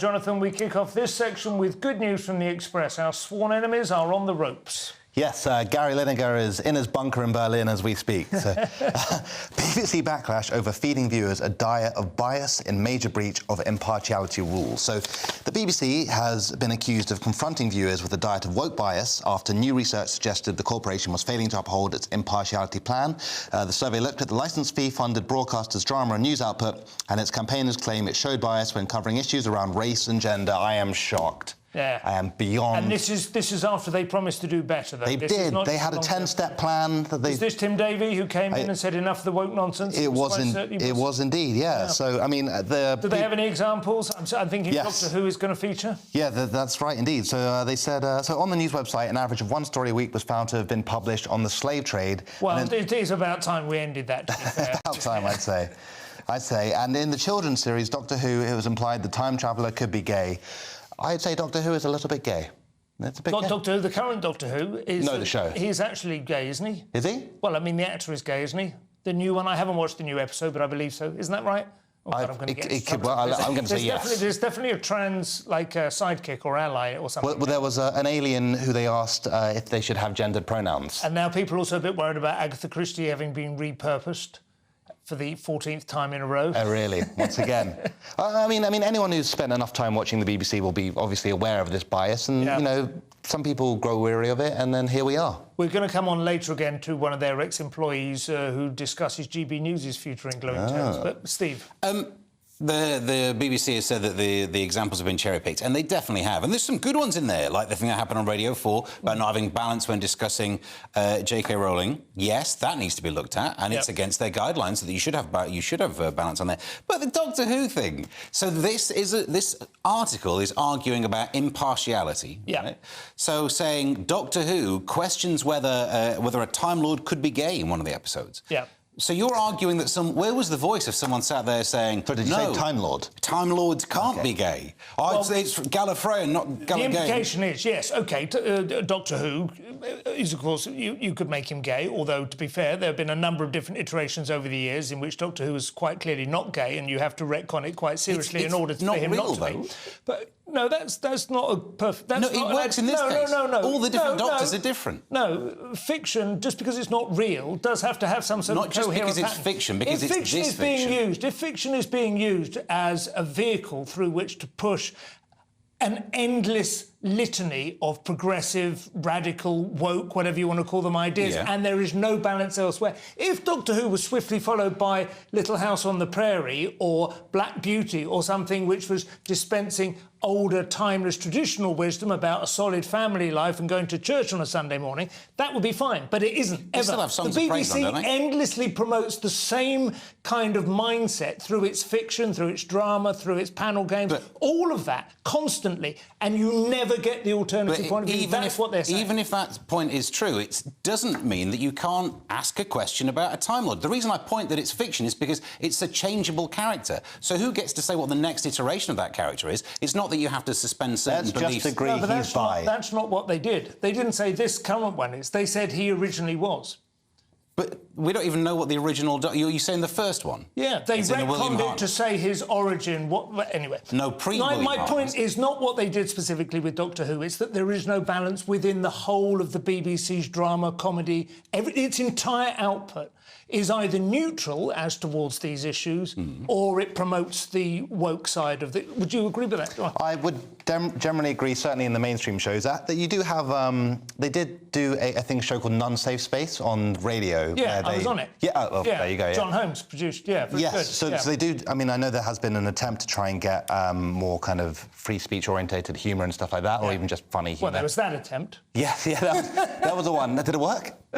Jonathan, we kick off this section with good news from the Express. Our sworn enemies are on the ropes. Yes, Gary Lineker is in his bunker in Berlin as we speak. So, BBC backlash over feeding viewers a diet of bias in major breach of impartiality rules. So the BBC has been accused of confronting viewers with a diet of woke bias after new research suggested the corporation was failing to uphold its impartiality plan. The survey looked at the licence fee-funded broadcasters' drama and news output, and its campaigners claim it showed bias when covering issues around race and gender. I am shocked. Yeah. I am beyond... And this is after they promised to do better, though. They did. They had a 10-step plan that they... Is this Tim Davie who came in and said enough of the woke nonsense? It was indeed, yeah. So, I mean... Do they have any examples? I'm thinking yes. Doctor Who is going to feature? Yeah, that's right, indeed. So they said... so on the news website, an average of one story a week was found to have been published on the slave trade. Well, it is about time we ended that, to be fair. About time, I'd say. And in the children's series, Doctor Who, it was implied the time traveller could be gay. I'd say Doctor Who is a little bit gay. It's a bit gay. Doctor Who, the current Doctor Who is... No, the show. He's actually gay, isn't he? Is he? Well, I mean, the actor is gay, isn't he? The new one, I haven't watched the new episode, but I believe so. Isn't that right? Oh, God, I'm going to get I'm going to say yes. There's definitely a trans, like, sidekick or ally or something. Well, there was an alien who they asked if they should have gendered pronouns. And now people are also a bit worried about Agatha Christie having been repurposed for the 14th time in a row. Oh, really? Once again. I mean, anyone who's spent enough time watching the BBC will be obviously aware of this bias, and, you know, some people grow weary of it, and then here we are. We're going to come on later again to one of their ex-employees who discusses GBNews' future in glowing terms. But, Steve... The BBC has said that the examples have been cherry-picked, and they definitely have. And there's some good ones in there, like the thing that happened on Radio 4 about not having balance when discussing J.K. Rowling. Yes, that needs to be looked at, and it's against their guidelines so that you should have balance on there. But the Doctor Who thing. So this article is arguing about impartiality. Yeah. Right? So saying Doctor Who questions whether a Time Lord could be gay in one of the episodes. Yeah. So you're arguing that where was the voice of someone sat there saying... So did you say Time Lord? Time Lords can't be gay. Well, it's Gallifreyan, not Gallagher. The implication is, yes, OK, Doctor Who is, of course, you could make him gay, although, to be fair, there have been a number of different iterations over the years in which Doctor Who is quite clearly not gay, and you have to retcon it quite seriously in order for him not to be. But no, that's not a perfect... No, it works in this case. No. All the different Doctors are different. No, fiction, just because it's not real, does have to have some sort of coherent because it's fiction, because it's this fiction. If fiction is being used as a vehicle through which to push an endless litany of progressive, radical, woke, whatever you want to call them, ideas, and there is no balance elsewhere. If Doctor Who was swiftly followed by Little House on the Prairie or Black Beauty or something which was dispensing older, timeless, traditional wisdom about a solid family life and going to church on a Sunday morning, that would be fine. But it isn't, ever. Still have songs the of praise BBC on, don't they? endlessly promotes the same kind of mindset through its fiction, through its drama, through its panel games, all of that, constantly, and you never get the alternative point of view. That's what they're saying. Even if that point is true, it doesn't mean that you can't ask a question about a Time Lord. The reason I point that it's fiction is because it's a changeable character. So who gets to say what the next iteration of that character is? It's not that you have to suspend certain beliefs. Let's just agree he's bi. That's not what they did. They didn't say this current one is. They said he originally was. But we don't even know what the original... You're saying the first one? Yeah, they retconned it to say his origin. Anyway. No, pre-William My point is not what they did specifically with Doctor Who. It's that there is no balance within the whole of the BBC's drama, comedy. Its entire output is either neutral as towards these issues or it promotes the woke side of the... Would you agree with that? I would generally agree, certainly in the mainstream shows, that you do have... they did do a show called Non-Safe Space on radio. Yeah, I was on it. Yeah, there you go. Yeah. John Holmes produced, very good. So they do... I mean, I know there has been an attempt to try and get more kind of free speech-orientated humour and stuff like that, or even just funny humour. Well, there was that attempt. Yes, that was the one. Did it work?